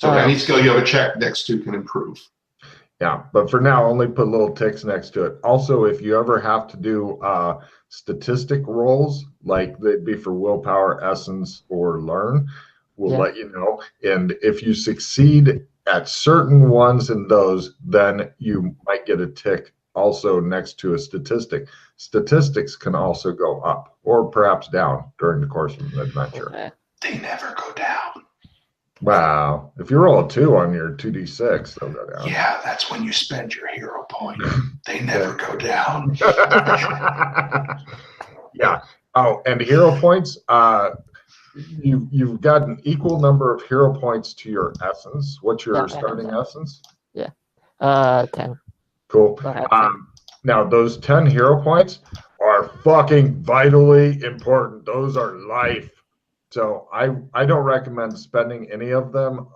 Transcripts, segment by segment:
So any skill you have a check next to can improve. Yeah, but for now, only put little ticks next to it. Also, if you ever have to do statistic rolls, like they'd be for willpower, essence, or learn, we'll let you know. And if you succeed at certain ones in those, then you might get a tick also next to a statistic. Statistics can also go up or perhaps down during the course of an adventure. Okay. They never go down. Wow. If you roll a 2 on your 2d6, they'll go down. Yeah, that's when you spend your hero point. They never go down. Yeah. Oh, and hero points, you've got an equal number of hero points to your essence. What's your starting essence? Yeah. 10. Cool. 10. Now, those 10 hero points are fucking vitally important. Those are life. So I don't recommend spending any of them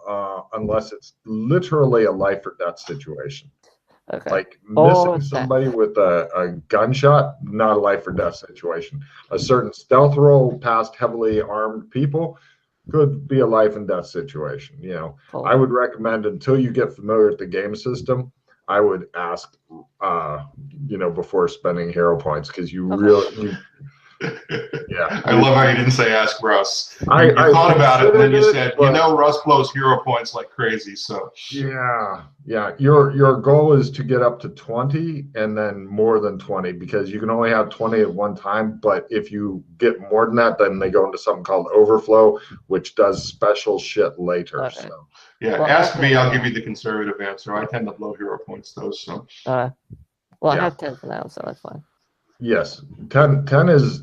unless it's literally a life or death situation. Okay. Like missing somebody with a gunshot, not a life or death situation. A certain stealth roll past heavily armed people could be a life and death situation. You know, I would recommend until you get familiar with the game system, I would ask, before spending hero points, because you really. Yeah, I love how you didn't say ask Russ. I thought about it, and then you said, Russ blows hero points like crazy. So yeah. Your goal is to get up to 20, and then more than 20, because you can only have 20 at one time. But if you get more than that, then they go into something called overflow, which does special shit later. Okay. So ask me. I'll give you the conservative answer. I tend to blow hero points though. So I have 10 for now, so that's fine. Yes, 10 is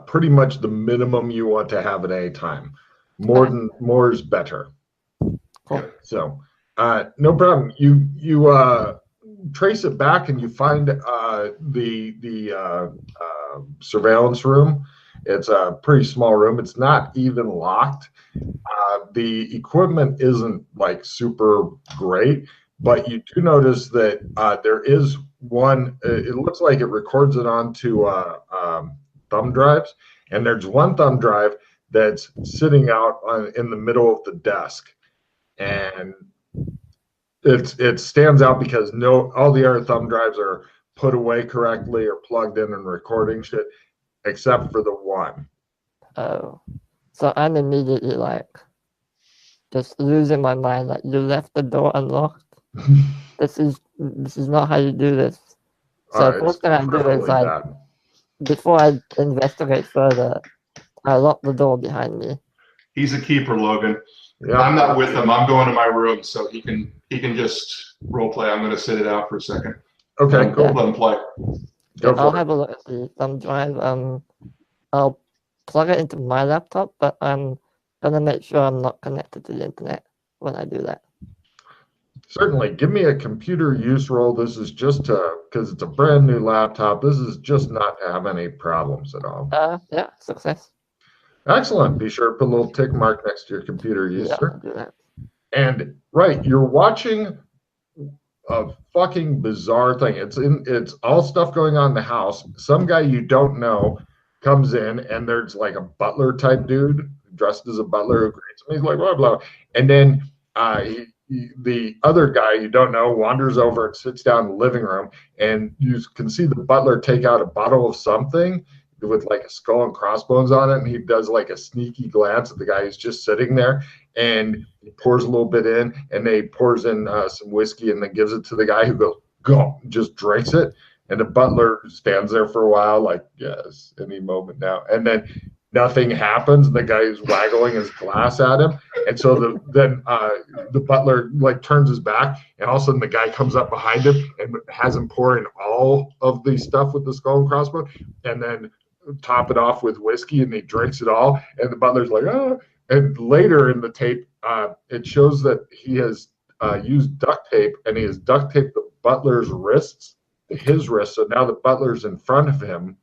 pretty much the minimum you want to have at any time. More is better. Cool. So, no problem. You trace it back and you find the surveillance room. It's a pretty small room. It's not even locked. The equipment isn't like super great, but you do notice that there is one. It looks like it records it onto thumb drives, and there's one thumb drive that's sitting out in the middle of the desk, and it stands out because all the other thumb drives are put away correctly or plugged in and recording shit, except for the one. Oh, so I'm immediately just losing my mind. Like, you left the door unlocked. This is not how you do this. So first thing I do is before I investigate further, I lock the door behind me. He's a keeper, Logan. Yeah. I'm not with him. I'm going to my room, so he can just role play. I'm going to sit it out for a second. Okay, cool. Let him play. I'll have a look at the thumb drive. I'll plug it into my laptop, but I'm gonna make sure I'm not connected to the internet when I do that. Certainly. Give me a computer use roll. This is just because it's a brand new laptop. This is just not to have any problems at all. Yeah, success. Excellent. Be sure to put a little tick mark next to your computer user. Yeah, I'll do that. And you're watching a fucking bizarre thing. It's all stuff going on in the house. Some guy you don't know comes in, and there's like a butler type dude dressed as a butler who greets him. He's like, blah, blah. And then the other guy you don't know wanders over and sits down in the living room, and you can see the butler take out a bottle of something with like a skull and crossbones on it, and he does like a sneaky glance at the guy who's just sitting there, and he pours a little bit in, and then he pours in some whiskey and then gives it to the guy, who goes, go, just drinks it. And the butler stands there for a while like, yes, any moment now. And then nothing happens, and the guy is waggling his glass at him. And so then the butler like turns his back, and all of a sudden the guy comes up behind him and has him pour in all of the stuff with the skull and crossbones, and then top it off with whiskey, and he drinks it all. And the butler's like, oh. And later in the tape, it shows that he has used duct tape, and he has duct taped the butler's wrists to his wrist. So now the butler's in front of him,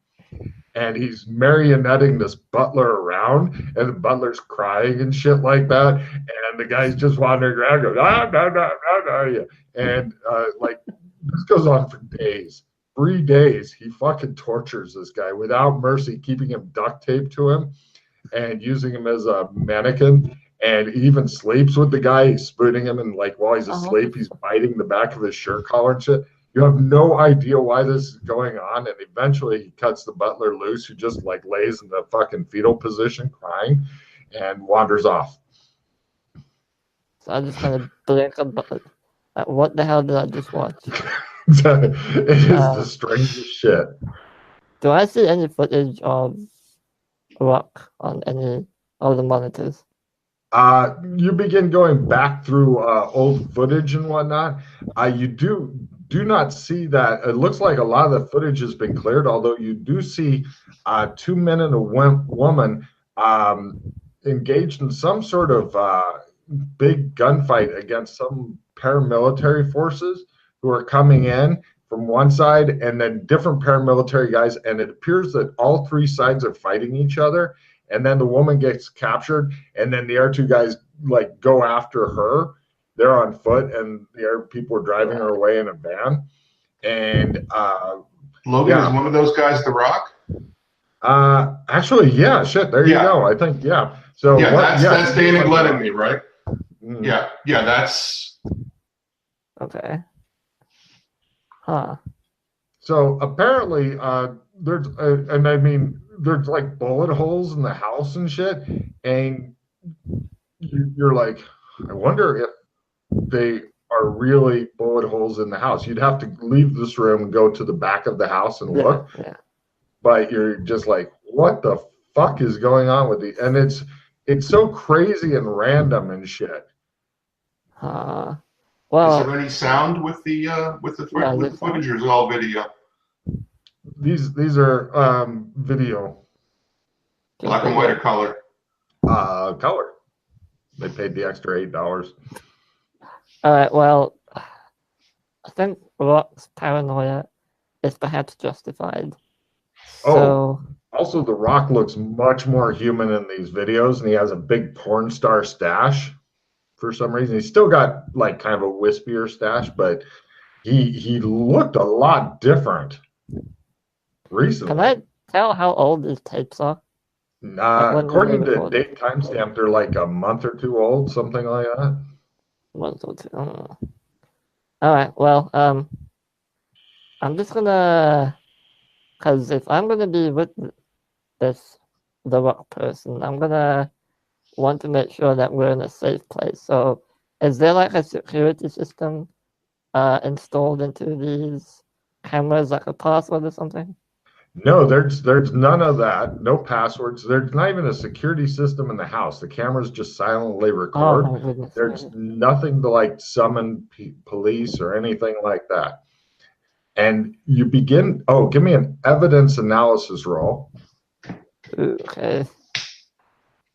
and he's marionetting this butler around, and the butler's crying and shit like that. And the guy's just wandering around going, no. And this goes on for days. 3 days, he fucking tortures this guy without mercy, keeping him duct taped to him and using him as a mannequin. and he even sleeps with the guy. He's spooning him, and like while he's Oh. asleep, he's biting the back of his shirt collar and shit. You have no idea why this is going on, and eventually he cuts the butler loose, who just like lays in the fucking fetal position, crying, and wanders off. So I just kind of blink about what the hell did I just watch? It is the strangest shit. Do I see any footage of Rock on any of the monitors? You begin going back through old footage and whatnot. You do not see that. It looks like a lot of the footage has been cleared, although you do see 2 men and a woman engaged in some sort of big gunfight against some paramilitary forces who are coming in from one side, and then different paramilitary guys, and it appears that all three sides are fighting each other, and then the woman gets captured, and then the other two guys like go after her. They're on foot, and the other people are driving her away in a van. And Logan is one of those guys, The Rock. Actually, yeah, shit. There you go. I think, yeah. So yeah, that's Dana Glenn, right? Mm. Yeah, that's okay. Huh. So apparently, there's, and I mean, there's like bullet holes in the house and shit, and you're like, I wonder if they are really bullet holes in the house. You'd have to leave this room and go to the back of the house and look. Yeah. But you're just like, what the fuck is going on with the? And it's so crazy and random and shit. Well, is there any sound with the footage, or is it all video? These are video. Black and white or color? Color. They paid the extra $8. All right. Well, I think Rock's paranoia is perhaps justified. So, also, The Rock looks much more human in these videos, and he has a big porn star stash for some reason. He's still got like kind of a wispier stash, but he looked a lot different recently. Can I tell how old his tapes are? According to date timestamp, they're like a month or two old, something like that. Month or two. All right. Well, I'm just gonna, because if I'm gonna be with the Rock person, I'm gonna want to make sure that we're in a safe place. So, is there like a security system installed into these cameras, like a password or something? No, there's none of that. No passwords. There's not even a security system in the house. The cameras just silently record. Oh, my goodness. There's nothing to like summon police or anything like that. And you begin. Oh, give me an evidence analysis roll. Okay.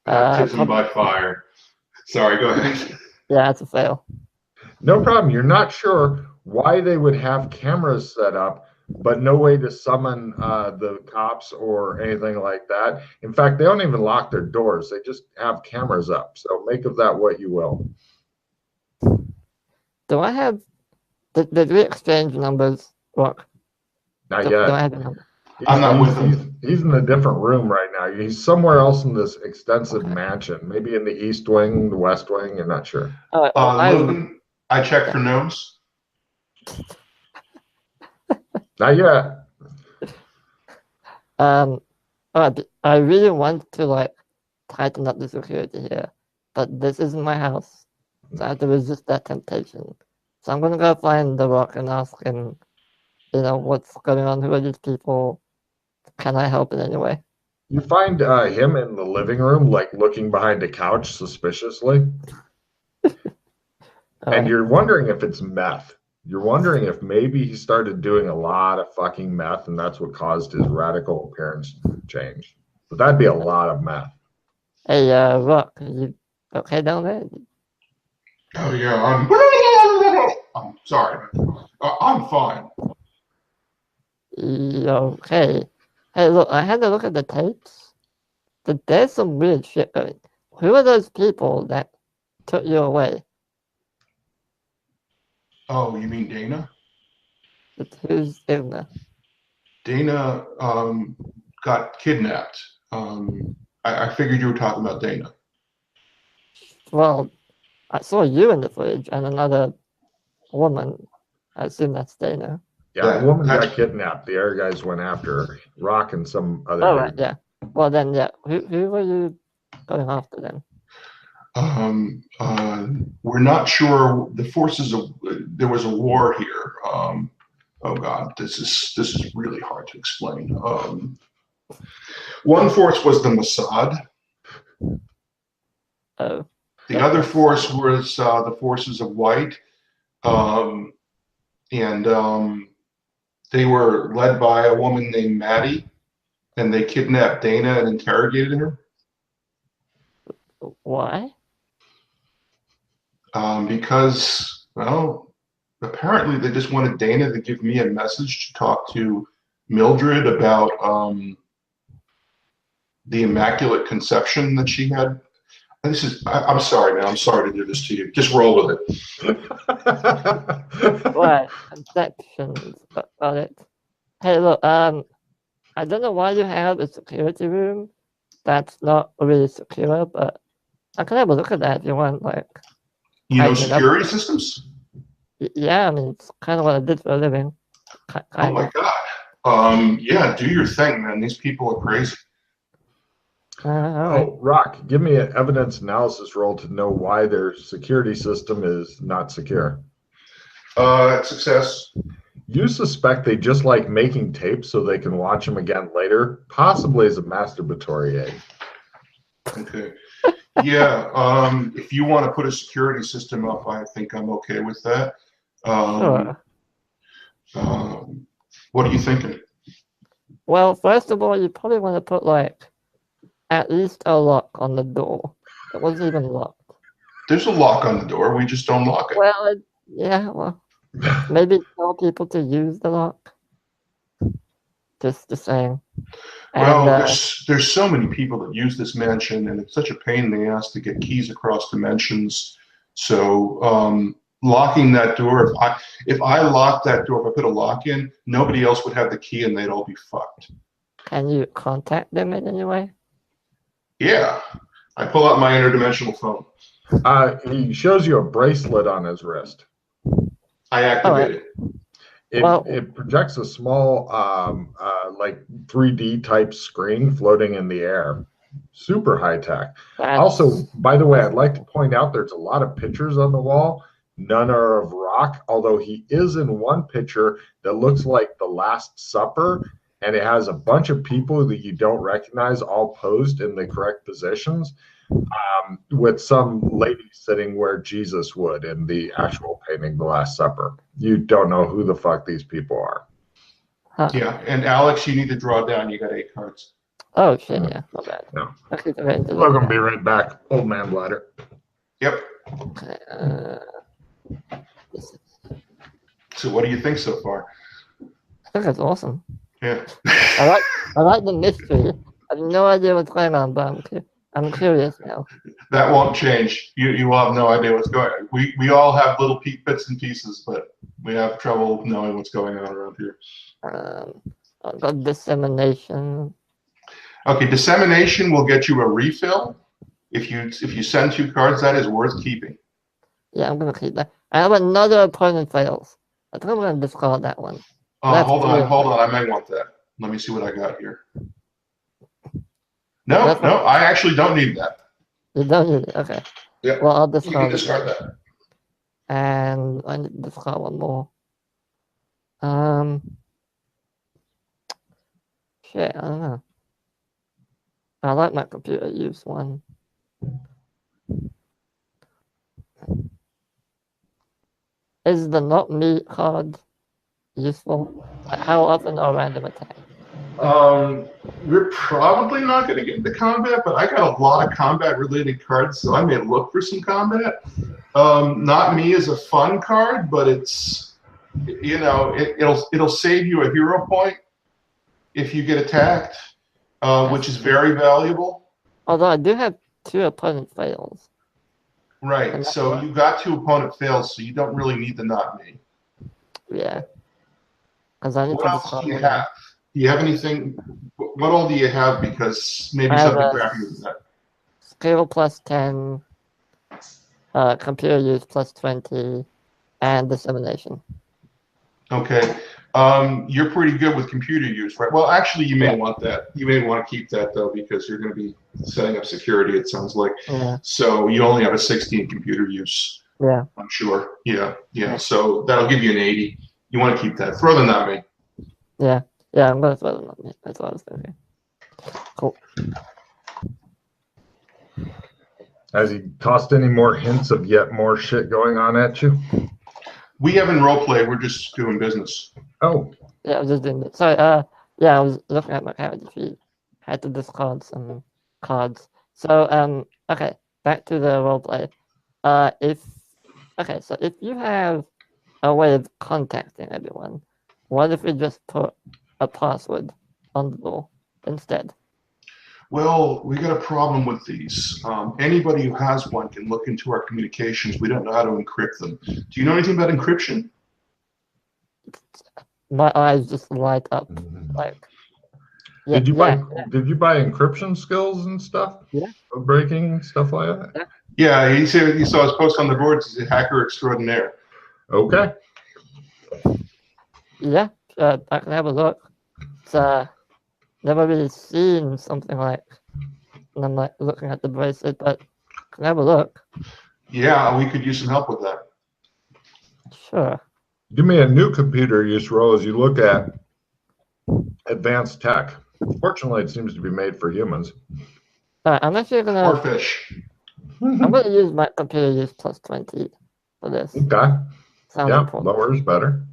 Baptism by fire. Sorry, go ahead. Yeah, it's a fail. No problem. You're not sure why they would have cameras set up, but no way to summon the cops or anything like that. In fact, they don't even lock their doors. They just have cameras up. So make of that what you will. Do I have... Did we exchange numbers? Rock? Not yet. Do I have a number? I'm not with him. He's in a different room right now. He's somewhere else in this extensive mansion. Maybe in the East Wing, the West Wing. I'm not sure. All right, well, Logan, I checked for gnomes. Not yet. I really want to like tighten up the security here, but this isn't my house, so I have to resist that temptation. So I'm gonna go find The Rock and ask him, what's going on? Who are these people? Can I help in any way? You find him in the living room, like looking behind a couch suspiciously. And you're wondering if it's meth. You're wondering if maybe he started doing a lot of fucking meth, and that's what caused his radical appearance change. But that'd be a lot of meth. Hey, Rock, are you okay down there? Oh yeah, I'm sorry. I'm fine. Okay. Hey, look, I had to look at the tapes. There's some weird shit going. Who are those people that took you away? Oh, you mean Dana? Who's Dana? Dana got kidnapped. I figured you were talking about Dana. Well, I saw you in the fridge and another woman. I assume that's Dana. Yeah, a woman got kidnapped. The air guys went after her. Rock and some other Oh, dude. right, yeah. Well, then, yeah. Who were you going after then? We're not sure. The forces of there was a war here. Oh God, this is really hard to explain. One force was the Mossad. Oh. The other force was the forces of White, and they were led by a woman named Maddie, and they kidnapped Dana and interrogated her. Why? Because, well, apparently they just wanted Dana to give me a message to talk to Mildred about the Immaculate Conception that she had. I'm sorry, man. I'm sorry to do this to you. Just roll with it. Right, conceptions. Got it. Hey, look, I don't know why you have a security room that's not really secure, but I can have a look at that if you want, like. You know security systems? Yeah, I mean, it's kind of what I did for a living. Oh my God. Yeah, do your thing, man. These people are crazy. Oh, Rock, give me an evidence analysis roll to know why their security system is not secure. Success. You suspect they just like making tapes so they can watch them again later, possibly as a masturbatory aid. Okay. Yeah. If you want to put a security system up, I think I'm okay with that. Sure. What are you thinking? Well, first of all, you probably want to put like at least a lock on the door. It wasn't even locked. There's a lock on the door. We just don't lock it. Well, yeah. Well, maybe tell people to use the lock. Just saying. Well, there's so many people that use this mansion, and it's such a pain in the ass to get keys across dimensions. So locking that door, if I lock that door, if I put a lock in, nobody else would have the key, and they'd all be fucked. Can you contact them in any way? Yeah, I pull out my interdimensional phone. He shows you a bracelet on his wrist. I activate it. It projects a small, like 3D type screen floating in the air. Super high tech. Also, by the way, I'd like to point out there's a lot of pictures on the wall. None are of Rock, although he is in one picture that looks like the Last Supper, and it has a bunch of people that you don't recognize all posed in the correct positions, with some lady sitting where Jesus would in the actual painting, The Last Supper. You don't know who the fuck these people are. Huh. Yeah, and Alex, you need to draw down. You got 8 cards. Oh, shit, yeah, not bad. No. Look, be right back. Old man bladder. Yep. Okay, So what do you think so far? I think it's awesome. Yeah. I like the mystery. I have no idea what's going on, but I'm curious now. That won't change. You will have no idea what's going on. We all have little bits and pieces, but we have trouble knowing what's going on around here. I've got dissemination. Okay, dissemination will get you a refill. If you send 2 cards, that is worth keeping. Yeah, I'm gonna keep that. I have another opponent fails. I think I'm gonna discard that one. Hold on. I might want that. Let me see what I got here. No, I actually don't need that. You don't need it. Okay. Yeah. Well, I'll You can discard discard that. And I need to discard one more. Shit, I don't know. I like my computer use one. Is the not me card useful? How often are random attacks? We're probably not going to get into combat, but I got a lot of combat-related cards, so I may look for some combat. Not me is a fun card, but it's, it'll save you a hero point if you get attacked, which is very valuable. Although I do have 2 opponent fails. Right, so you got 2 opponent fails, so you don't really need the not me. Yeah. Because I need what else do you have? Do you have anything? What all do you have? Because maybe something crappy with that. Skill plus 10, computer use plus 20, and dissemination. Okay. You're pretty good with computer use, right? Well, actually, you may want that. You may want to keep that, though, because you're going to be setting up security, it sounds like. Yeah. So you only have a 16 computer use. Yeah. I'm sure. Yeah. So that'll give you an 80. You want to keep that. Throw them at me. Yeah. Yeah, I'm going to throw them at me. That's what I was thinking. Cool. Has he tossed any more hints of yet more shit going on at you? We haven't role played. We're just doing business. Oh. Yeah, I was just doing it. Sorry, yeah, I was looking at my character sheet. Had to discard some cards. So, okay, back to the roleplay. So if you have a way of contacting everyone, what if we just put a password on the door instead? Well, we got a problem with these. Anybody who has one can look into our communications. We don't know how to encrypt them. Do you know anything about encryption? My eyes just light up. Like, yeah, Did you buy encryption skills and stuff? Yeah. Breaking stuff like that? Yeah, he said he saw his post on the boards. He's a hacker extraordinaire. Okay. Yeah, I can have a look. It's never really seen something like, and I'm like looking at the bracelet, but I can have a look. Yeah, we could use some help with that. Sure. Give me a new computer use roll as you look at advanced tech. Fortunately, it seems to be made for humans. All right, I'm actually gonna. Or fish. I'm gonna use my computer use plus 20 for this. Okay. Sounds important. Lower is better.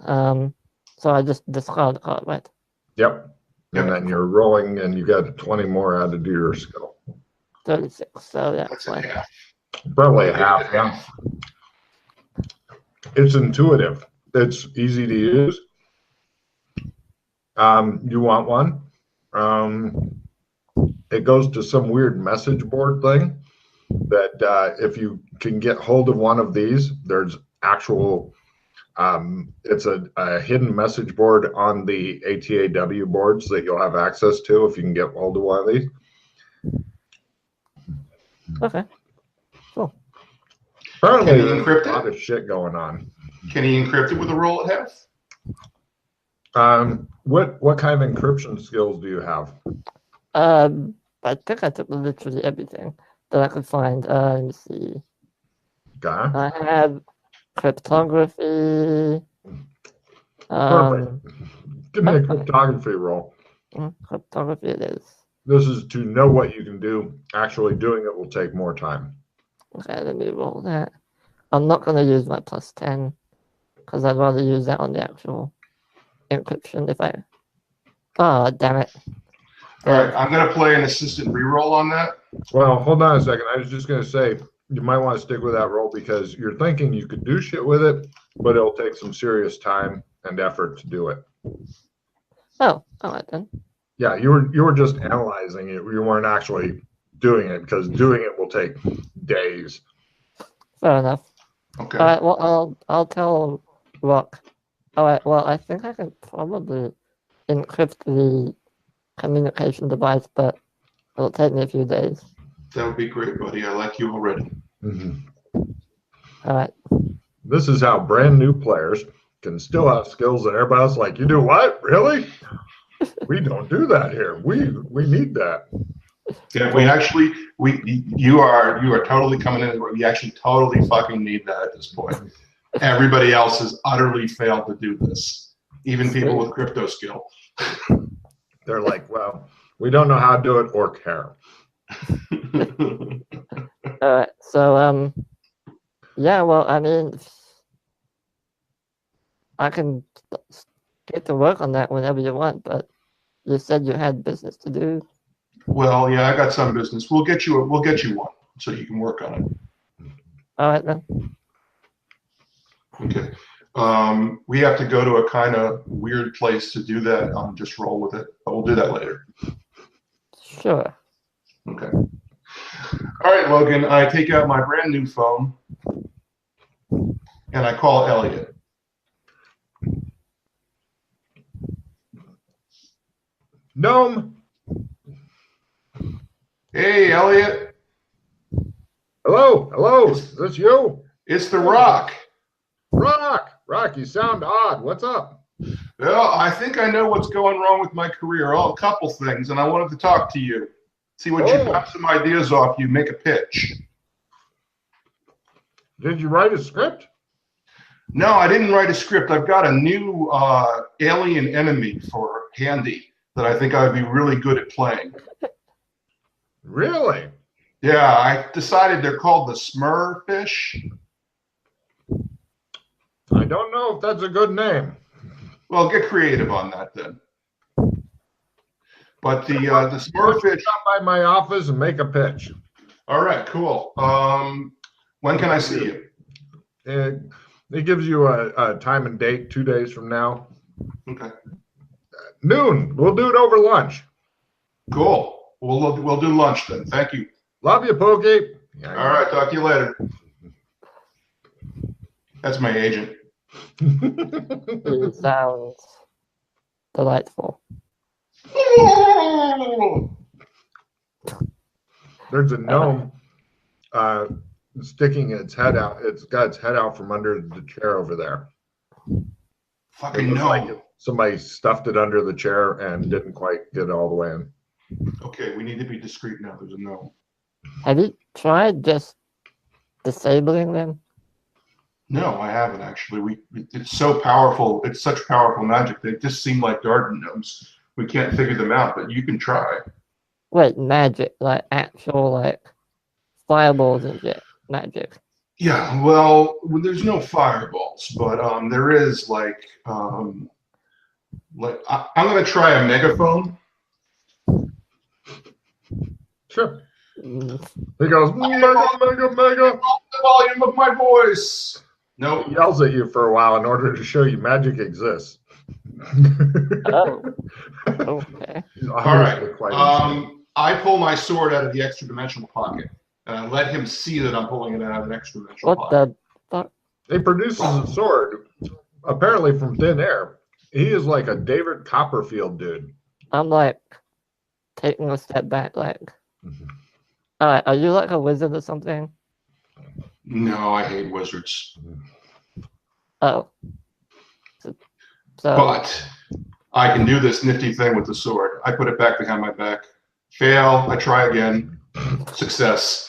So I just discard the card, right? Yep. And then you're rolling, and you got 20 more added to your skill. 36. So yeah, That's a half. Probably a half. Yeah. It's intuitive. It's easy to use. You want one? It goes to some weird message board thing that if you can get hold of one of these, there's actual, it's a hidden message board on the ATAW boards that you'll have access to if you can get hold of one of these. Okay. Cool. Apparently, there's a lot of shit going on. Can he encrypt it with a roll at half? What kind of encryption skills do you have? I think I took literally everything that I could find. Let me see. Okay. I have cryptography. Perfect. Give me a cryptography roll. Cryptography it is. This is to know what you can do. Actually doing it will take more time. Okay, let me roll that. I'm not going to use my plus 10 because I'd rather use that on the actual encryption if I... Oh, damn it. All right, I'm going to play an assistant reroll on that. Well, hold on a second. I was just going to say, you might want to stick with that roll because you're thinking you could do shit with it, but it'll take some serious time and effort to do it. Oh, all right then. Yeah, you were just analyzing it. You weren't actually doing it because doing it will take days. Fair enough. Okay. All right, well, I'll tell Rock. All right, well, I think I can probably encrypt the communication device, but it'll take me a few days. That would be great, buddy. I like you already. Mm-hmm. All right. This is how brand new players can still have skills that everybody else like. You do what? Really? We don't do that here. We need that. Yeah, you are totally coming in. We actually totally fucking need that at this point. Everybody else has utterly failed to do this. Even people with crypto skill. They're like, well, we don't know how to do it or care. All right. So, yeah, well, I mean, I can get to work on that whenever you want, but you said you had business to do. Well, yeah, I got some business. We'll get you one so you can work on it. All right then. Okay. We have to go to a kind of weird place to do that. Just roll with it, but we'll do that later. Sure. Okay. All right, Logan. I take out my brand new phone and I call Elliot. Gnome. Hey, Elliot. Hello. Hello, hello. Is this you? It's the Rock. Rock, you sound odd. What's up? Well, I think I know what's going wrong with my career. A couple things, and I wanted to talk to you. See what you got some ideas off. You make a pitch. Did you write a script? No, I didn't write a script. I've got a new alien enemy for handy that I think I would be really good at playing. Really? Yeah, I decided they're called the Smurfish. I don't know if that's a good name. Well, get creative on that then. But the Smurfish. Stop by my office and make a pitch. All right, cool. When can I see you? It gives you a time and date 2 days from now. Okay. Noon. We'll do it over lunch. Cool. We'll do lunch then. Thank you. Love you, Pokey. All right. Talk to you later. That's my agent. It sounds delightful. There's a gnome sticking its head out. It's got its head out from under the chair over there. Fucking gnome. Like somebody stuffed it under the chair and didn't quite get it all the way in. Okay, we need to be discreet now. There's a gnome. Have you tried just disabling them? No, I haven't actually. It's so powerful. It's such powerful magic. They just seem like garden gnomes. We can't figure them out, but you can try. Wait, magic, like actual like fireballs and shit, magic. Yeah, well, there's no fireballs, but there is like I'm gonna try a megaphone. Sure. Mm. He goes, mega. The volume of my voice. No, He yells at you for a while in order to show you magic exists. Oh, okay. All right. I pull my sword out of the extra dimensional pocket, and I let him see that I'm pulling it out of an extra dimensional What pocket. the fuck? He produces a sword, apparently from thin air. He is like a David Copperfield dude. I'm like taking a step back, like, alright, are you like a wizard or something? No, I hate wizards. Oh. So But I can do this nifty thing with the sword. I put it back behind my back. Fail. I try again. Success.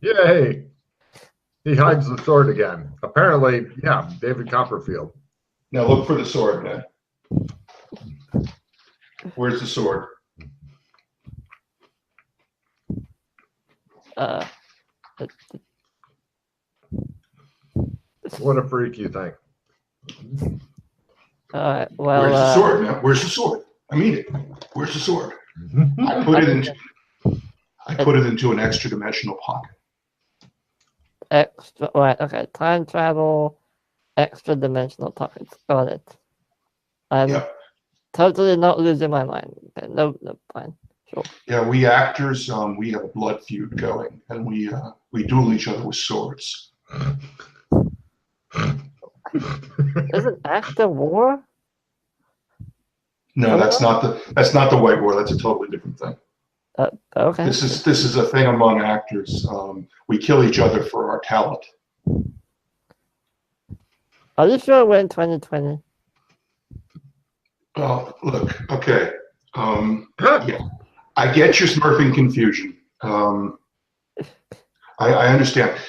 Yay! He hides the sword again. Apparently, yeah, David Copperfield. Now look for the sword, man. Where's the sword? What a freak, you think? well, Where's the sword, man? Where's the sword? I mean it. Where's the sword? I put it into an extra dimensional pocket. extra, right, okay, time travel, extra dimensional pockets, got it. I'm Yep. totally not losing my mind. Okay, no, fine, sure. Yeah, we actors, we have a blood feud going, and we duel each other with swords. Isn't actor war? No, that's not the White War. That's a totally different thing. Okay. This is a thing among actors. We kill each other for our talent. Are you sure we're in 2020? Well, look, okay. Yeah, I get your smurfing confusion. I understand.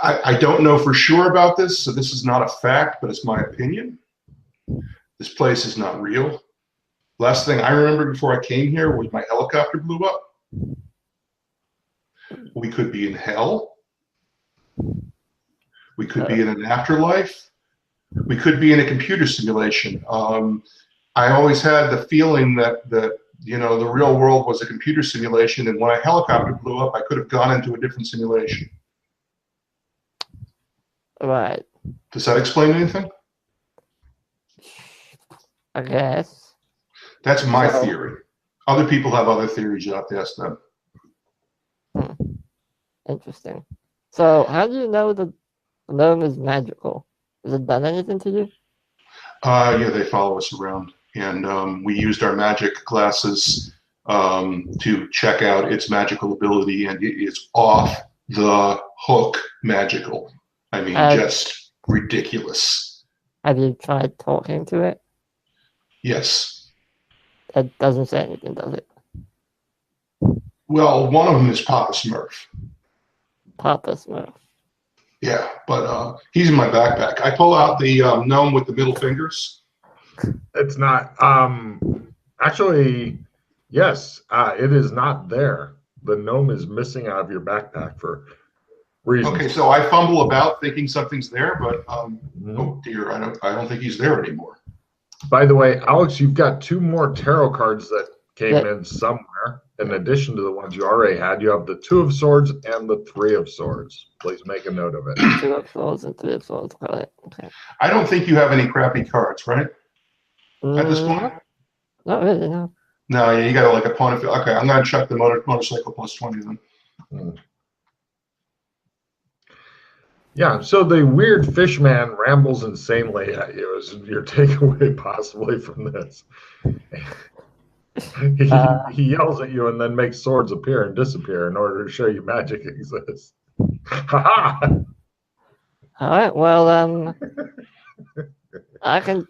I don't know for sure about this, so this is not a fact, but it's my opinion. This place is not real. Last thing I remember before I came here was my helicopter blew up. We could be in hell. We could be in an afterlife. We could be in a computer simulation. I always had the feeling that the real world was a computer simulation, and when a helicopter blew up, I could have gone into a different simulation. Right. Does that explain anything? I guess. That's my theory. Other people have other theories. You have to ask them. Interesting. So, how do you know the gnome is magical? Has it done anything to you? Yeah, they follow us around, and we used our magic glasses to check out its magical ability, and it is off the hook magical. I mean, just ridiculous. Have you tried talking to it? Yes. It doesn't say anything, does it? Well, one of them is Papa Smurf. Papa Smurf. Yeah, but he's in my backpack. I pull out the gnome with the middle fingers. It's not. Actually, yes, it is not there. The gnome is missing out of your backpack for reasons. Okay, so I fumble about thinking something's there, but oh dear, I don't think he's there anymore. By the way, Alex, you've got 2 more tarot cards that came in somewhere. In addition to the ones you already had, you have the 2 of Swords and the 3 of Swords. Please make a note of it. 2 of Swords and 3 of Swords. Got it. Okay. I don't think you have any crappy cards, right? At this point? Not really, no. No, you got like a point of. Okay, I'm going to check the motorcycle plus 20 then. Yeah, so the weird fish man rambles insanely at you is your takeaway possibly from this. He yells at you and then makes swords appear and disappear in order to show you magic exists. Ha-ha! All right, well, I can...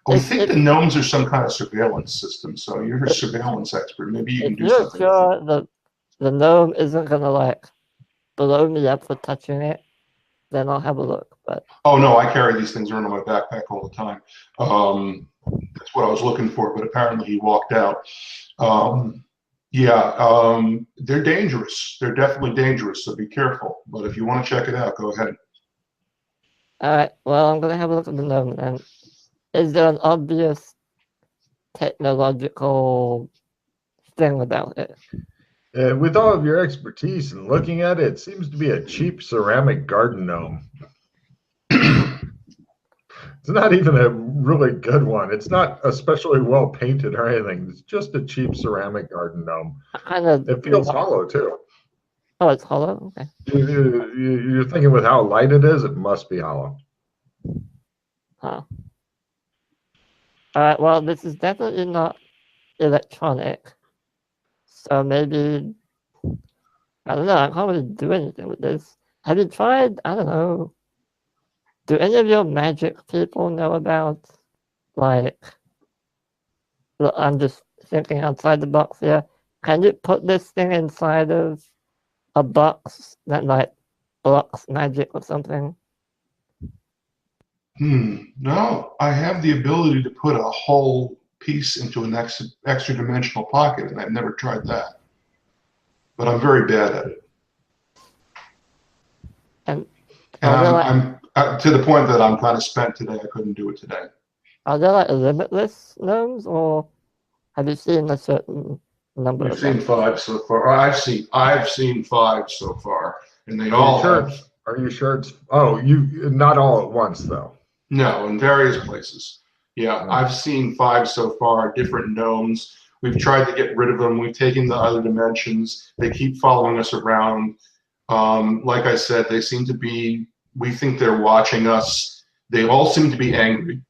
I think the gnomes are some kind of surveillance system, so you're a surveillance expert. Maybe you can do something. If you're sure the gnome isn't going to, like, blow me up for touching it, then I'll have a look. But oh no, I carry these things around in my backpack all the time. That's what I was looking for, but apparently he walked out. They're dangerous. They're definitely dangerous, so be careful. But if you want to check it out, go ahead. All right, well, I'm going to have a look at the gnome then. Is there an obvious technological thing about it? With all of your expertise in looking at it, it seems to be a cheap ceramic garden gnome. It's not even a really good one. It's not especially well painted or anything. It's just a cheap ceramic garden gnome. It feels hollow too. Oh, it's hollow? Okay. You're thinking with how light it is, it must be hollow. Huh. All right, well, this is definitely not electronic. So maybe, I don't know, I can't really do anything with this. Have you tried, I don't know, do any of your magic people know about, like, look, I'm just thinking outside the box here. Can you put this thing inside of a box that, like, blocks magic or something? No, I have the ability to put a whole piece into an extra dimensional pocket, and I've never tried that. But I'm very bad at it. And I'm to the point that I'm kind of spent today. I couldn't do it today. Are there like limitless gnomes, or have you seen a certain number? I've seen 5 so far. I've seen 5 so far, and they all have. Are you sure it's? Oh, you not all at once though. No, in various places. Yeah, I've seen 5 so far, different gnomes. We've tried to get rid of them. We've taken the other dimensions. They keep following us around. Like I said, they seem to be, we think they're watching us. They all seem to be angry.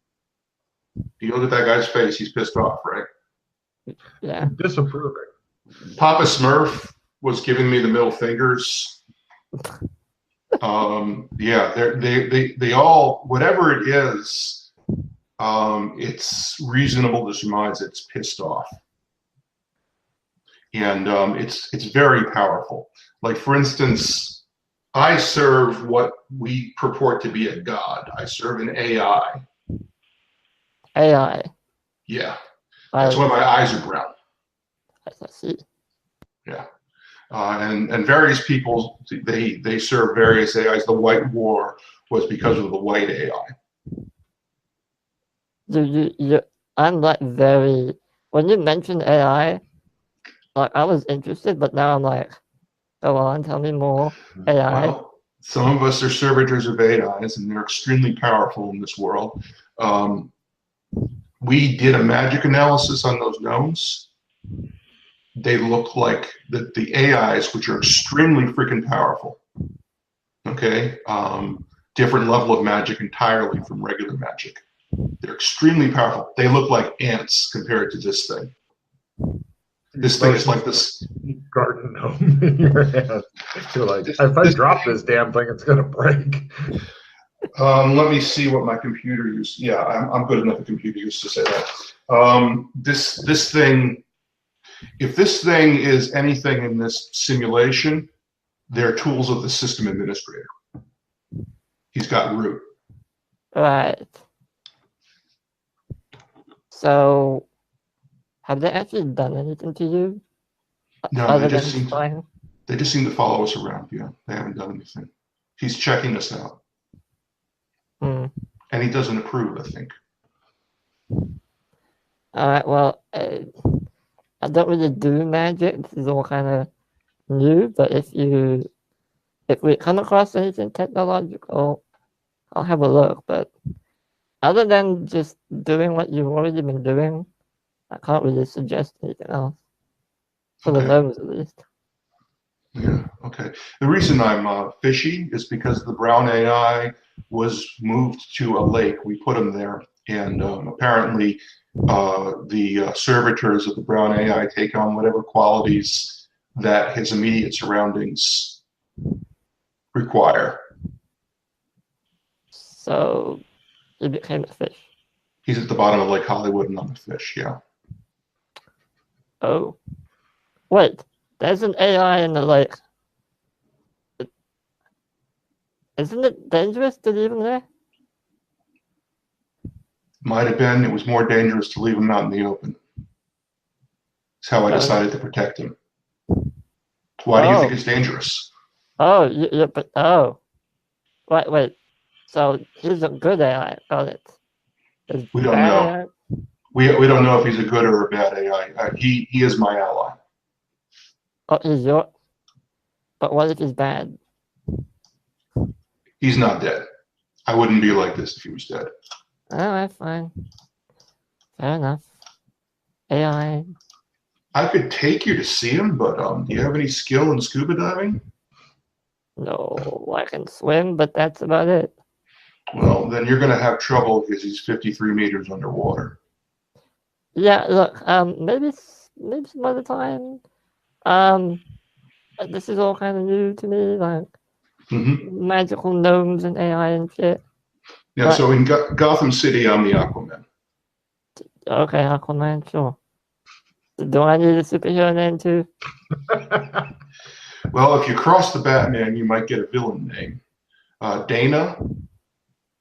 You look at that guy's face, he's pissed off, right? Yeah. Disapproving. Papa Smurf was giving me the middle fingers. They all, whatever it is, it's reasonable to surmise it's pissed off. And it's very powerful. Like, for instance, I serve what we purport to be a god. I serve an AI. AI? Yeah. That's why my eyes are brown. I see. Yeah. And various people, they serve various AIs. The White War was because of the white AI. I'm like very, when you mentioned AI, like I was interested, but now I'm like, go on, tell me more. AI. Well, some of us are servitors of AIs, and they're extremely powerful in this world. We did a magic analysis on those gnomes. They look like the AIs, which are extremely freaking powerful. Okay, different level of magic entirely from regular magic. They're extremely powerful. They look like ants compared to this thing. This thing is like this garden gnome in your hand. You're like, if I drop this damn thing, it's gonna break. Let me see what my computer used. Yeah, I'm good enough at computer use to say that. This thing, if this thing is anything in this simulation, they're tools of the system administrator. He's got root. Right. So, have they actually done anything to you? No, other they just than seem flying? they just seem to follow us around. Yeah, they haven't done anything. He's checking us out, Hmm. and he doesn't approve, I think. All right. Well, I don't really do magic. This is all kind of new. But if we come across anything technological, I'll have a look. But other than just doing what you've already been doing, I can't really suggest anything else. For the Okay. gnomes, at least. Yeah, okay. The reason I'm fishy is because the brown AI was moved to a lake. We put him there, and apparently the servitors of the brown AI take on whatever qualities that his immediate surroundings require. So he became a fish. He's at the bottom of Lake Hollywood and I'm a fish, yeah. Oh. Wait, there's an AI in the lake. Isn't it dangerous to leave him there? Might have been. It was more dangerous to leave him out in the open. That's how I decided to protect him. Why do you think it's dangerous? Oh, but wait. So he's a good AI. Got it. We don't know. We don't know if he's a good or a bad AI. He is my ally. Oh, he's your. But what if he's bad? He's not dead. I wouldn't be like this if he was dead. All right, fine. Fair enough. AI. I could take you to see him, but do you have any skill in scuba diving? No, I can swim, but that's about it. Well, then you're going to have trouble because he's 53 meters underwater. Yeah, look, maybe some other time. This is all kind of new to me, like magical gnomes and AI and shit. Yeah, but, so in Gotham City, I'm the Aquaman. Okay, Aquaman, sure. Do I need a superhero name too? Well, if you cross the Batman, you might get a villain name. Dana,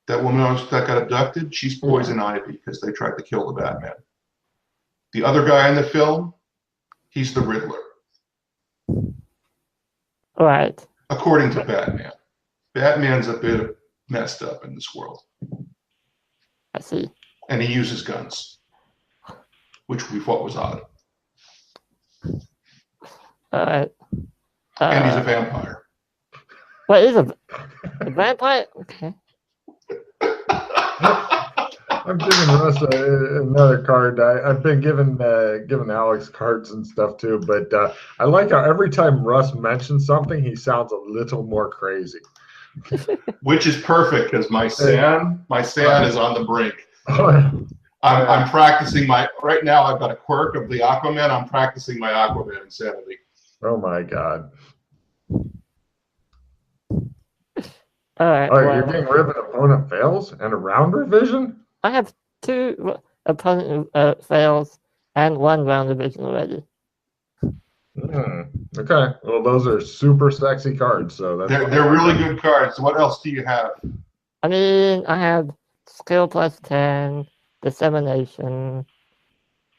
that woman that got abducted, she's Poison Ivy because they tried to kill the Batman. The other guy in the film, he's the Riddler. Right. According to Batman. Batman's a bit messed up in this world. I see. And he uses guns, which we thought was odd. Alright. And he's a vampire. What is a vampire? Okay. I'm giving Russ another card. I've been giving Alex cards and stuff too, but I like how every time Russ mentions something, he sounds a little more crazy. Which is perfect because my San is on the brink. Oh, I'm practicing right now I've got a quirk of the Aquaman. I'm practicing my Aquaman insanity. Oh my God. All right. You're getting rid of an opponent fails and a round revision? I have 2 opponent fails and 1 round revision already. Okay. Well, those are super sexy cards. So they're really good cards. What else do you have? I mean, I have skill plus 10, dissemination,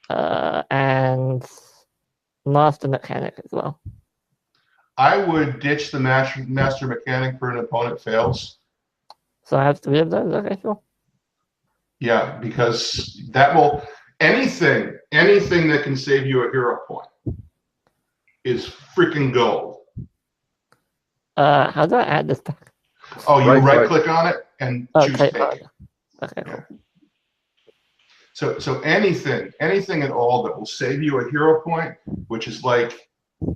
and master mechanic as well. I would ditch the master mechanic for an opponent fails. So I have 3 of those. Okay, sure. Yeah, because that will anything that can save you a hero point is freaking gold. How do I add this back? Oh, you right click on it and choose take. Okay, cool. So anything at all that will save you a hero point, which is like,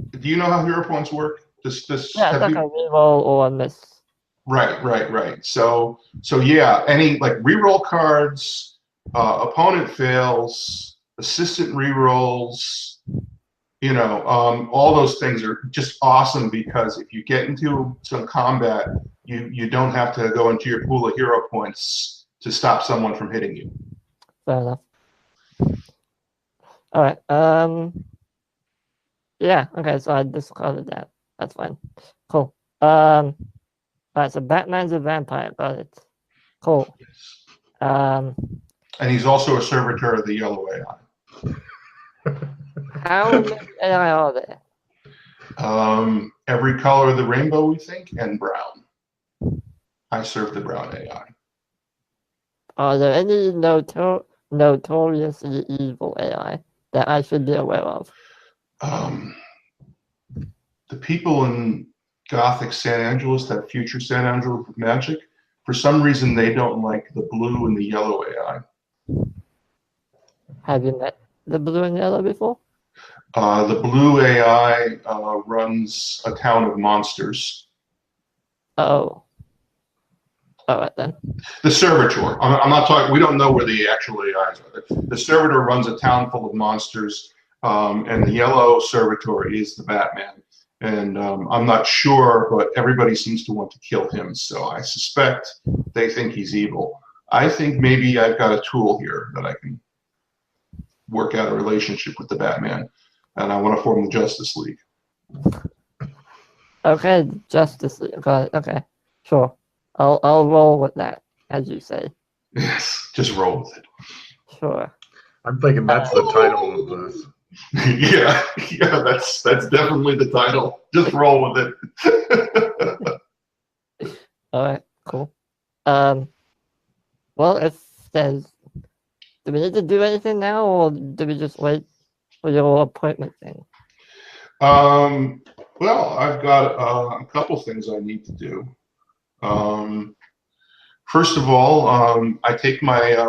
do you know how hero points work? Yeah, it's like a reroll or a miss. Right. So yeah, any like reroll cards, opponent fails, assistant rerolls, all those things are just awesome because if you get into some combat, you don't have to go into your pool of hero points to stop someone from hitting you. Fair enough. All right. Yeah. Okay. So I discarded that. That's fine. Cool. All right. So Batman's a vampire. Got it. Cool. And he's also a servitor of the yellow AI. How many AI are there? Every color of the rainbow, we think, and brown. I serve the brown AI. Are there any notoriously evil AI that I should be aware of? The people in Gothic San Angeles, that future San Angeles with magic, for some reason they don't like the blue and the yellow AI. Have you met the blue and yellow before? The blue AI runs a town of monsters. Oh. All right then. The servitor. I'm not talking. We don't know where the actual AIs are. The servitor runs a town full of monsters, and the yellow servitor is the Batman. And I'm not sure, but everybody seems to want to kill him. So I suspect they think he's evil. I think maybe I've got a tool here that I can work out a relationship with the Batman, and I want to form the Justice League. Okay, Justice League. Got it. Okay, sure. I'll roll with that, as you say. Yes, just roll with it. Sure. I'm thinking that's the title of this. yeah, that's definitely the title. Just roll with it. All right, cool. Well, it says, do we need to do anything now, or do we just wait for your appointment thing? Well, I've got a couple things I need to do. First of all, I take my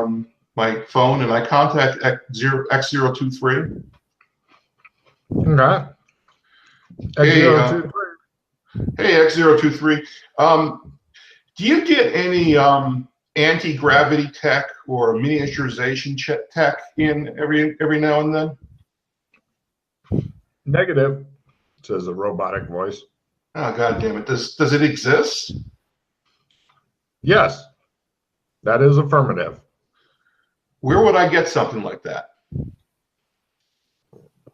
my phone and I contact X023. Okay. X023. Hey, X023. Do you get any anti-gravity tech or miniaturization tech in every now and then? Negative, says a robotic voice. Oh, God damn it. Does it exist? Yes, that is affirmative. Where would I get something like that?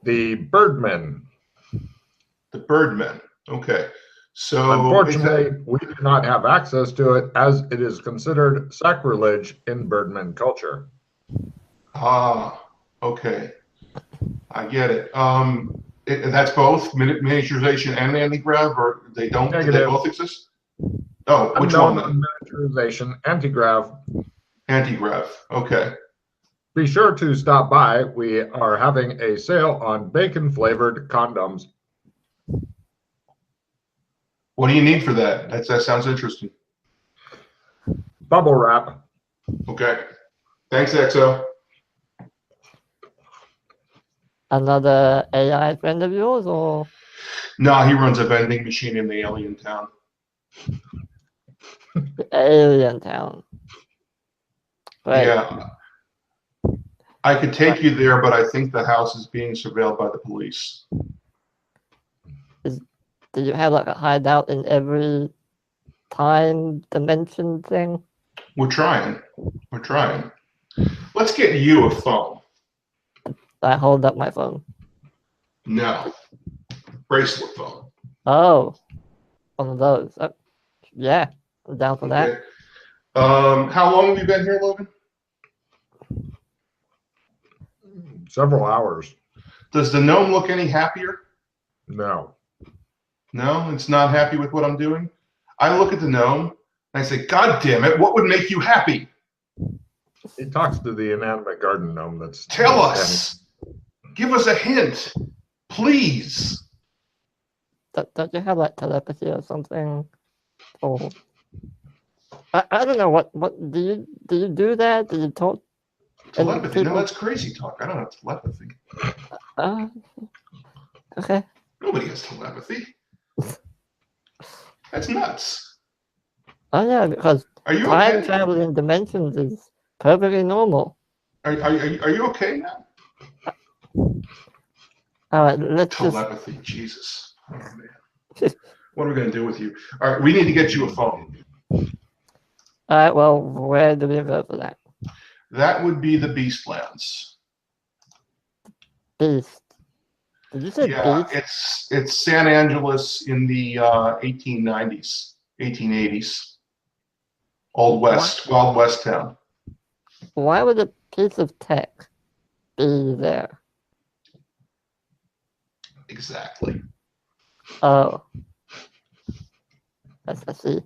The Birdmen. The Birdmen. Okay. So unfortunately, we do not have access to it as it is considered sacrilege in Birdman culture. Ah, okay. I get it. That's both miniaturization and anti-grav, or they don't? Negative. Do they both exist? Oh, which unknown one? Miniaturization, anti-grav. Anti-grav. Okay. Be sure to stop by. We are having a sale on bacon-flavored condoms. What do you need for that? That sounds interesting. Bubble wrap. Okay. Thanks, XO. Another AI friend of yours, or? No, he runs a vending machine in the alien town. The alien town. Right. Yeah. I could take you there, but I think the house is being surveilled by the police. Do you have like a hideout in every time dimension thing? We're trying. We're trying. Let's get you a phone. I hold up my phone. No. Bracelet phone. Oh, one of those. Yeah, I'm down for that. How long have you been here, Logan? Several hours. Does the gnome look any happier? No. No, it's not happy with what I'm doing. I look at the gnome and I say, God damn it, what would make you happy? He talks to the inanimate garden gnome that's... Tell us. Give us a hint. Please. Don't you have like telepathy or something? Oh, I don't know. What do you do that? Do you talk? Telepathy? No, that's crazy talk. I don't have telepathy. Okay. Nobody has telepathy. That's nuts. Oh yeah, because Are you time okay? traveling dimensions is perfectly normal. Are you okay now? All right, let's just. Telepathy, Jesus. Oh, man. What are we going to do with you? All right, we need to get you a phone. All right, well, where do we go for that? That would be the Beastlands. Beast. Did you say Yeah, beast? it's San Angeles in the 1890s, 1880s. Old West, Wild West town. Why would a piece of tech be there? Exactly. Oh. I see.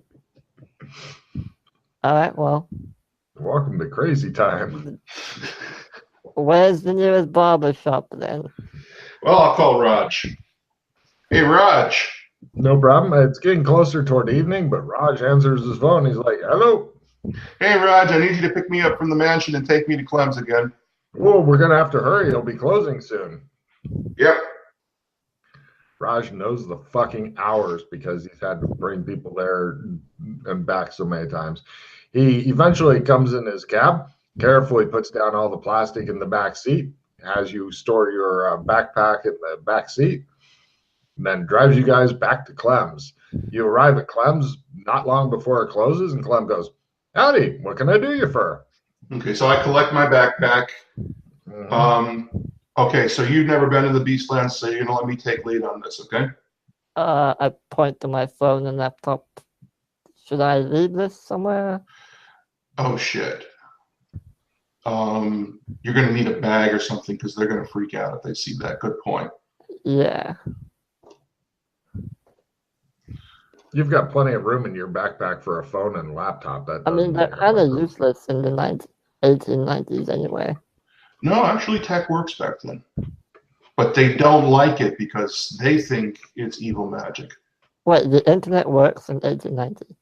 All right, well. Welcome to crazy time. Where's the nearest barber shop then? Well, I'll call Raj. Hey, Raj. No problem. It's getting closer toward evening, but Raj answers his phone. He's like, hello. Hey, Raj, I need you to pick me up from the mansion and take me to Clem's again. Whoa, we're going to have to hurry. He'll be closing soon. Yep. Raj knows the fucking hours because he's had to bring people there and back so many times. He eventually comes in his cab, carefully puts down all the plastic in the back seat as you store your backpack in the back seat, and then drives you guys back to Clem's. You arrive at Clem's not long before it closes, and Clem goes, howdy, what can I do you for? Okay, so I collect my backpack. Okay, so you've never been to the Beastlands, so you're going to let me take lead on this, okay? I point to my phone and laptop. Should I leave this somewhere? Oh, shit. You're going to need a bag or something because they're going to freak out if they see that. Good point. Yeah. You've got plenty of room in your backpack for a phone and laptop. I mean, they're kind of useless in the 1890s anyway. No, actually, tech works back then. But they don't like it because they think it's evil magic. Wait, the internet works in 1890?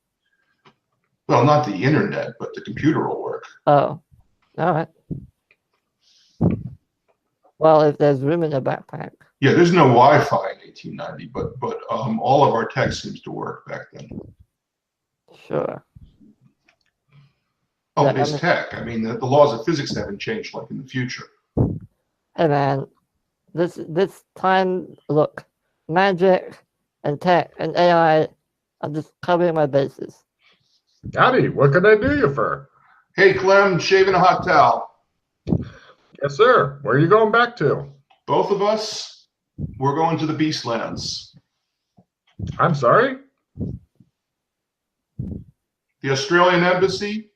Well, not the internet, but the computer will work. Oh, all right. Well, if there's room in the backpack. Yeah, there's no Wi-Fi in 1890, but all of our tech seems to work back then. Sure. Oh, Yeah, it's tech. I mean, the laws of physics haven't changed like in the future. Hey, man, this time, look, magic and tech and AI, I'm just covering my bases. Howdy, what can I do you for? Hey, Clem, shaving a hot towel. Yes, sir. Where are you going back to? Both of us, we're going to the Beastlands. I'm sorry? The Australian Embassy.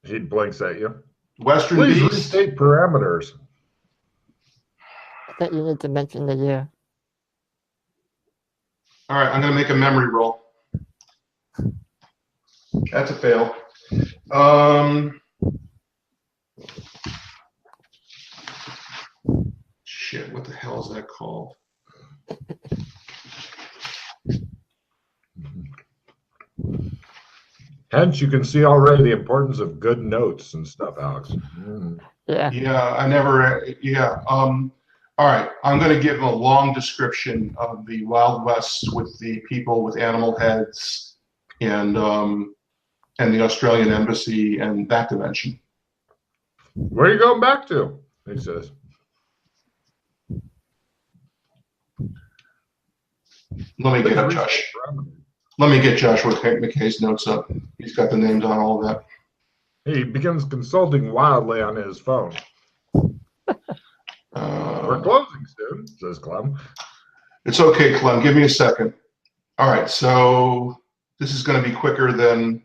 He blinks at you. Western Please Beast. restate parameters. I think you need to mention the year. All right, I'm going to make a memory roll. That's a fail. Shit, what the hell is that called? Hence, you can see already the importance of good notes and stuff, Alex. Yeah. Yeah, I never. Yeah. All right, I'm going to give a long description of the Wild West with the people with animal heads, and the Australian Embassy and that dimension. Where are you going back to? He says. Let me get up Josh. Let me get Joshua McKay's notes up. He's got the names on all of that. He begins consulting wildly on his phone. We're closing soon, says Clem. It's okay, Clem. Give me a second. All right, so this is going to be quicker than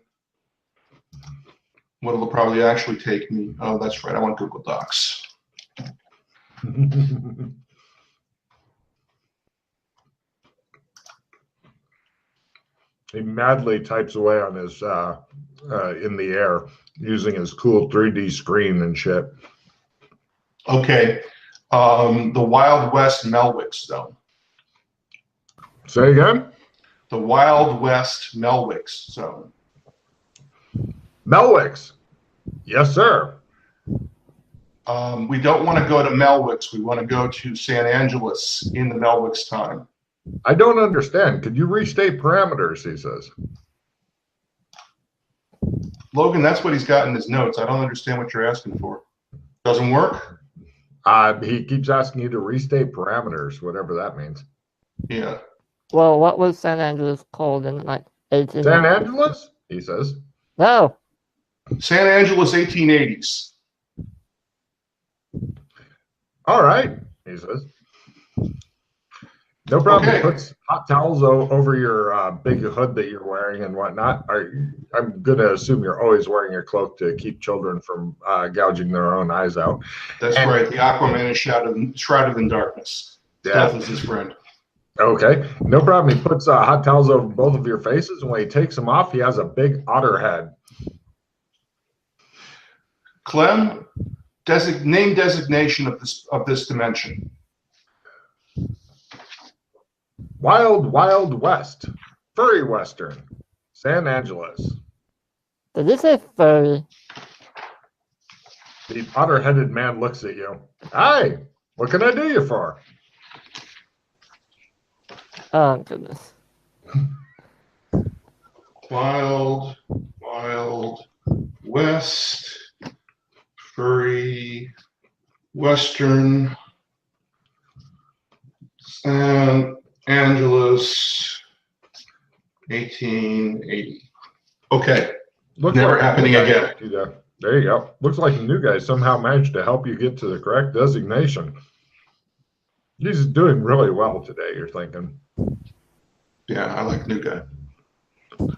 what it'll probably actually take me. Oh, that's right. I want Google Docs. He madly types away on his in the air using his cool 3D screen and shit. Okay. The Wild West Melwick Zone. Say again? The Wild West Melwick Zone. Melwick's. Yes, sir. We don't want to go to Melwick's. We want to go to San Angeles in the Melwick's time. I don't understand. Could you restate parameters, he says. Logan, that's what he's got in his notes. I don't understand what you're asking for. Doesn't work? He keeps asking you to restate parameters, whatever that means. Yeah. Well, what was San Andreas called in like 18? San Angeles, he says. No. San Angeles 1880s. All right, he says. No problem. Okay. He puts hot towels over your big hood that you're wearing and whatnot. I'm going to assume you're always wearing your cloak to keep children from gouging their own eyes out. That's right. The Aquaman is shrouded in darkness. Stealth is his friend. Okay, no problem. He puts hot towels over both of your faces, and when he takes them off, he has a big otter head. Clem, name designation of this dimension. Wild, Wild West. Furry Western. San Angeles. Did you say furry? The otter-headed man looks at you. Hi, what can I do you for? Oh, goodness. Wild West. Furry Western. San Angeles 1880. Okay. Looks Never like happening again. There you go. Looks like the new guy somehow managed to help you get to the correct designation. He's doing really well today, you're thinking. Yeah, I like new guy.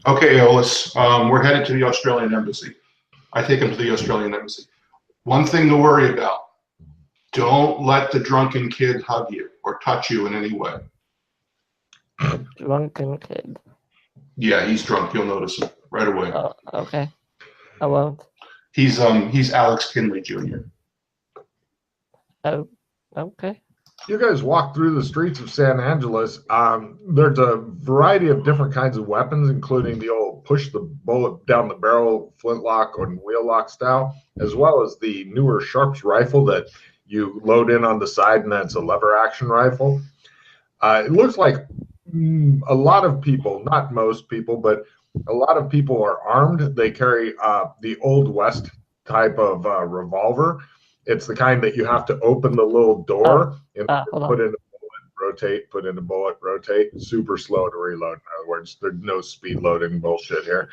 Okay, Eolus, we're headed to the Australian Embassy. I take him to the Australian Embassy. One thing to worry about. Don't let the drunken kid hug you or touch you in any way. Drunken kid. Yeah, he's drunk. You'll notice him right away. Oh, okay. I won't. He's Alex Kinley Jr. Oh, okay. You guys walk through the streets of San Angeles. There's a variety of different kinds of weapons, including the old push the bullet down the barrel flintlock or wheel lock style, as well as the newer Sharps rifle that you load in on the side, and then it's a lever action rifle. It looks like a lot of people, not most people, but a lot of people are armed. They carry the Old West type of revolver. It's the kind that you have to open the little door and put in a bullet, rotate, put in a bullet, rotate. Super slow to reload. In other words, there's no speed loading bullshit here.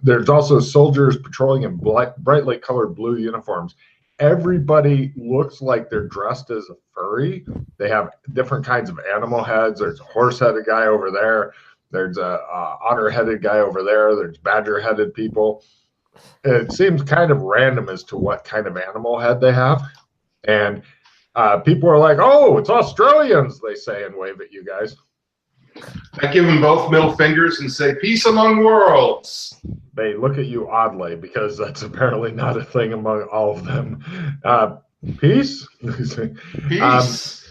There's also soldiers patrolling in brightly colored blue uniforms. Everybody looks like they're dressed as a furry. They have different kinds of animal heads. There's a horse-headed guy over there. There's a otter-headed guy over there. There's badger-headed people. It seems kind of random as to what kind of animal head they have. And people are like, oh, it's Australians, they say, and wave at you guys. I give them both middle fingers and say, peace among worlds. They look at you oddly because that's apparently not a thing among all of them. Peace? Peace.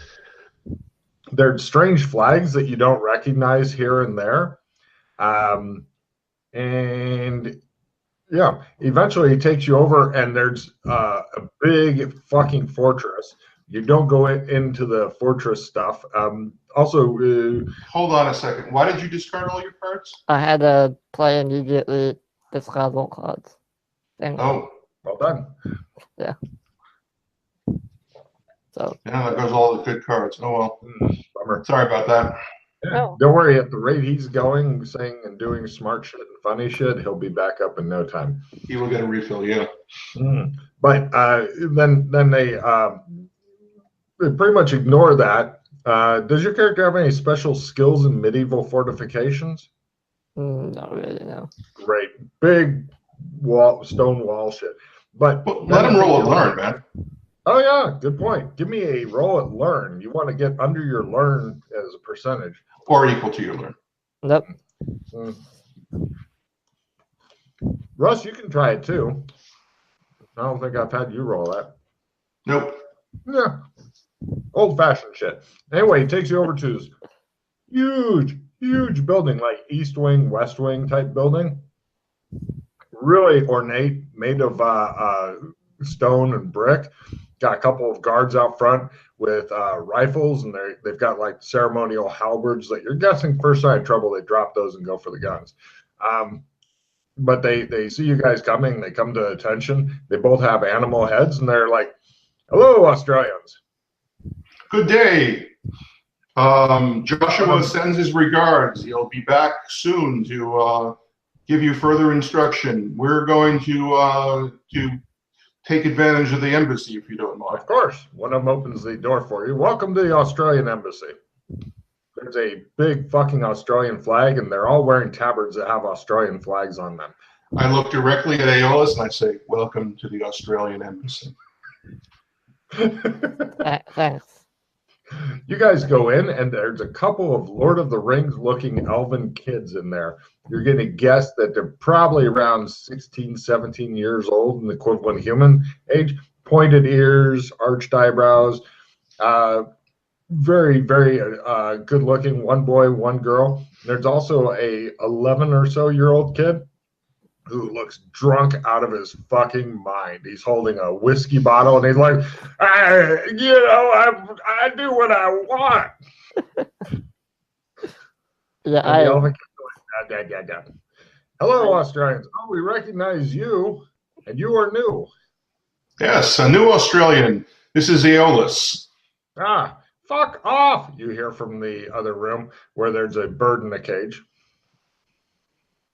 There's strange flags that you don't recognize here and there. And yeah, eventually he takes you over, and there's a big fucking fortress. You don't go into the fortress stuff. Hold on a second. Why did you discard all your cards? I had to play immediately discard all cards. Oh, well done. Yeah. So. Yeah, there goes all the good cards. Oh well. Bummer. Sorry about that. Yeah. No. Don't worry. At the rate he's going, saying and doing smart shit and funny shit, he'll be back up in no time. He will get a refill. Yeah. But then they pretty much ignore that. Does your character have any special skills in medieval fortifications? Not really, no. Great. Big stone wall shit. But let him roll and learn, man. Oh, yeah. Good point. Give me a roll at learn. You want to get under your learn as a percentage. Or equal to your learn. Nope. Russ, you can try it too. I don't think I've had you roll that. Nope. Yeah. Old-fashioned shit. Anyway, he takes you over to this huge building, like East Wing, West Wing type building. Really ornate, made of stone and brick. Got a couple of guards out front with rifles, and they've got like ceremonial halberds that you're guessing first sign of trouble, they drop those and go for the guns. But they see you guys coming. They come to attention. They both have animal heads, and they're like, Hello, Australians. Good day. Joshua sends his regards. He'll be back soon to give you further instruction. We're going to take advantage of the embassy, if you don't mind. Of course, one of them opens the door for you. Welcome to the Australian embassy. There's a big fucking Australian flag, and they're all wearing tabards that have Australian flags on them. I look directly at Aeolus and I say, "Welcome to the Australian embassy." Thanks. You guys go in, and there's a couple of Lord of the Rings looking elven kids in there. You're going to guess that they're probably around 16, 17 years old, an equivalent human age. Pointed ears, arched eyebrows, very, very good looking. One boy, one girl. There's also a 11 or so year old kid who looks drunk out of his fucking mind. He's holding a whiskey bottle, and he's like, I do what I want. Yeah, The elven kid's going, da. Hello, Australians. Oh, we recognize you, and you are new. Yes, a new Australian. This is Aeolus. Ah, fuck off, you hear from the other room where there's a bird in a cage.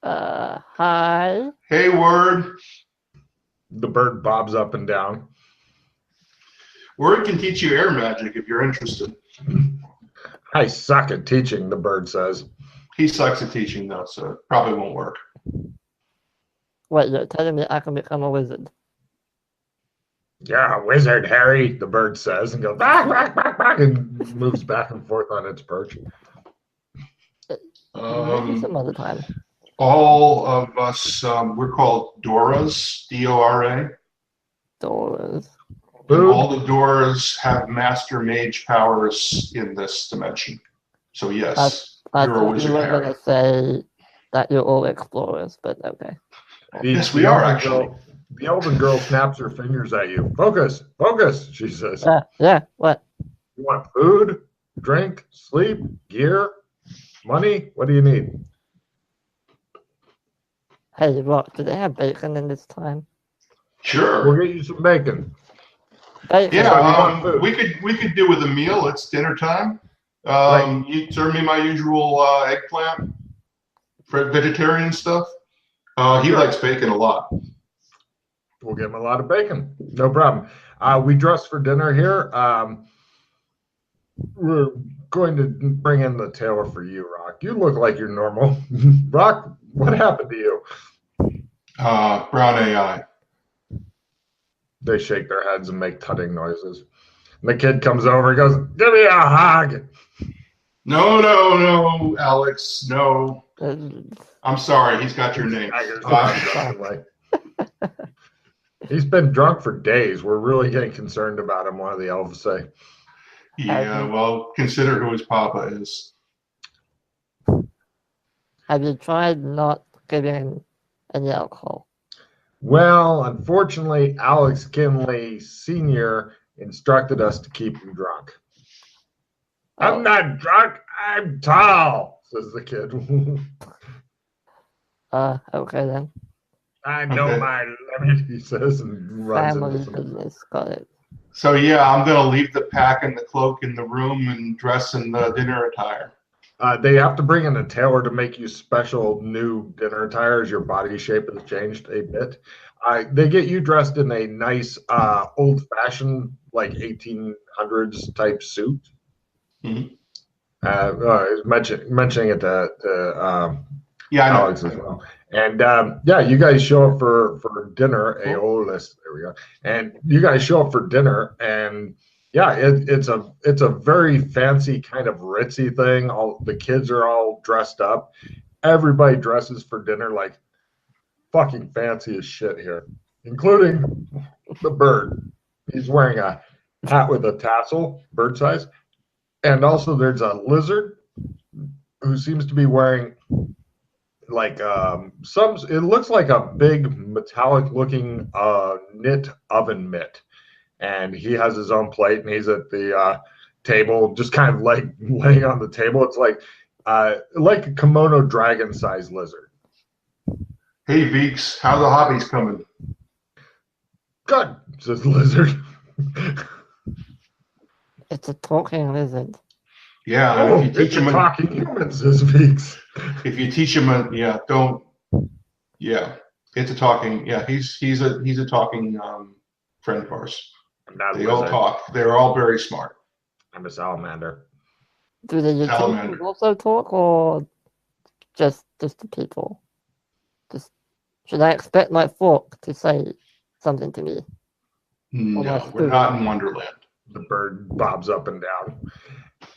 Hi. Hey, Word. The bird bobs up and down. Word can teach you air magic if you're interested. I suck at teaching, the bird says. He sucks at teaching, though, so it probably won't work. Wait, you're telling me I can become a wizard? Yeah, wizard, Harry, the bird says, and goes, bark, bark, bark, bark, and moves back and forth on its perch. Maybe some other time. All of us, we're called Doras, D-O-R-A. Doors. And all the Doras have master mage powers in this dimension. So yes, I you're a thought wizard, you were Harry. going to say that you're all explorers, but okay. Yes, we are, actually. The elven girl snaps her fingers at you. Focus, focus, she says. Yeah, what? You want food, drink, sleep, gear, money? What do you need? Hey, Rock, do they have bacon in this time? Sure. We'll get you some bacon. Bacon. Yeah, we could do with a meal. It's dinner time. Right. You serve me my usual eggplant for vegetarian stuff. He likes bacon a lot. We'll give him a lot of bacon. No problem. We dress for dinner here. We're going to bring in the tailor for you, Rock. You look like you're normal. Rock, what happened to you? Brown AI. They shake their heads and make tutting noises. And the kid comes over and goes, give me a hug. No, Alex, no. I'm sorry, he's got your name. He's been drunk for days. We're really getting concerned about him, one of the elves say. Yeah, well, consider who his papa is. Have you tried not giving him any alcohol? Well, unfortunately, Alex Kinley Sr. instructed us to keep him drunk. Oh. I'm not drunk, I'm tall, says the kid. Okay then. I know my limit, he says, and runs Family into some... business, got it. So yeah, I'm gonna leave the pack and the cloak in the room and dress in the dinner attire. They have to bring in a tailor to make you special new dinner attire as your body shape has changed a bit. They get you dressed in a nice old-fashioned, like 1800s type suit. Mm-hmm. Mentioning it to Yeah, I know. Alex as well. And yeah, you guys show up for dinner. Aeolus, there we go. And you guys show up for dinner, and yeah, it's a very fancy kind of ritzy thing. All the kids are all dressed up. Everybody dresses for dinner like fucking fancy as shit here, including the bird. He's wearing a hat with a tassel, bird size, and also there's a lizard who seems to be wearing like it looks like a big metallic looking knit oven mitt, and he has his own plate and he's at the table just kind of like laying on the table. It's like a kimono dragon sized lizard. Hey Veeks, how the hobbies coming? Good, says the lizard. It's a talking lizard. Yeah, Oh, if you teach it's him, talking humans, says Veeks. if you teach him, don't. Yeah, it's a talking. Yeah, he's a talking friend of ours. Not a They all lizard. talk. They're all very smart. I'm a salamander. Do the utilities Salamander. also talk, or just the people? Should I expect my fork to say something to me? No, we're not in Wonderland. The bird bobs up and down.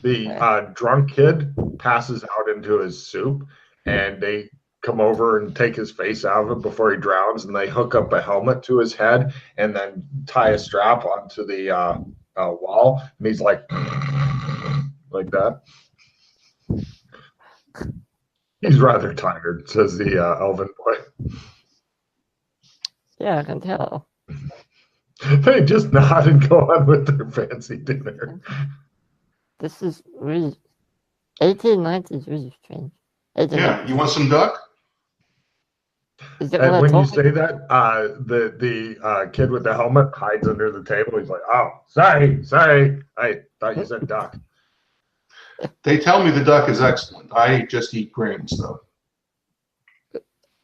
The drunk kid passes out into his soup, and they come over and take his face out of it before he drowns, and they hook up a helmet to his head and then tie a strap onto the wall, and he's like that. He's rather tired, says the elven boy. Yeah, I can tell. They just nod and go on with their fancy dinner. This is really 1890 is really strange. Yeah, you want some duck? Is it And when you talking? say that, the kid with the helmet hides under the table. He's like, "Oh, sorry, I thought you said duck." They tell me the duck is excellent. I just eat grains though.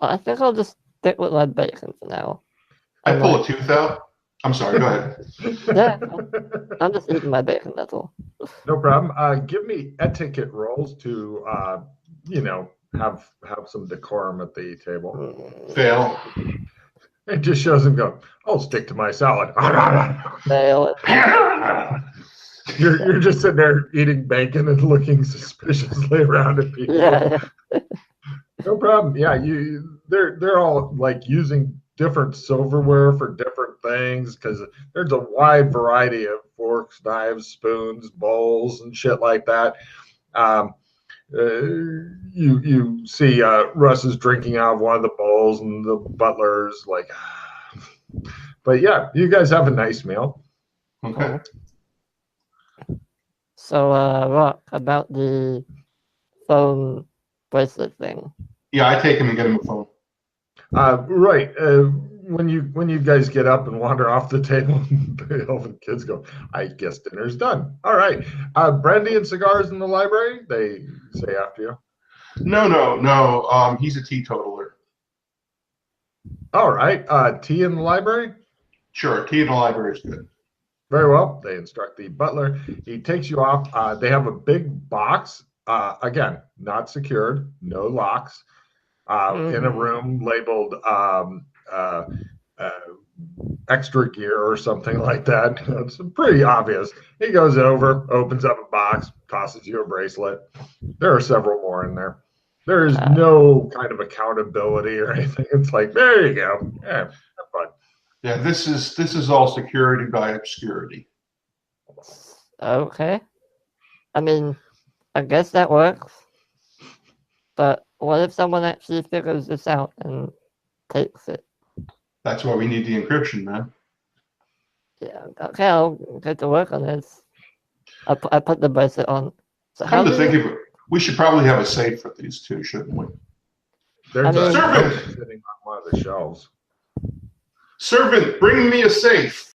I think I'll just stick with my bacon for now. I pull a tooth out. I'm sorry. Go ahead. Yeah, I'm just eating my bacon. That's all. No problem. Give me etiquette rolls to, have some decorum at the table. Fail. It just shows him go, "I'll stick to my salad." Fail. You're just sitting there eating bacon and looking suspiciously around at people. Yeah. No problem. Yeah, they're all like using different silverware for different things because there's a wide variety of forks, knives, spoons, bowls, and shit like that. You see Russ is drinking out of one of the bowls, and the butler's like, but yeah, you guys have a nice meal. Okay. So, Rock, about the phone bracelet thing. Yeah, I take him and get him a phone. Right. When you guys get up and wander off the table, the elven kids go, "I guess dinner's done." All right. Brandy and cigars in the library, they say after you. No. He's a teetotaler. All right. Tea in the library? Sure, tea in the library is good. Very well. They instruct the butler. He takes you off. They have a big box. Again, not secured, no locks. In a room labeled extra gear or something like that. It's pretty obvious. He goes over, opens up a box, tosses you a bracelet. There are several more in there. There is no kind of accountability or anything. It's like, there you go. Yeah, have fun. Yeah, this is all security by obscurity. Okay. I mean, I guess that works. But what if someone actually figures this out and takes it? That's why we need the encryption, man. Yeah, okay, I'll get to work on this. I put the bracelet on. So Come to think of it, we should probably have a safe for these two, shouldn't we? There's I mean- a servant sitting on one of the shelves. Servant, bring me a safe.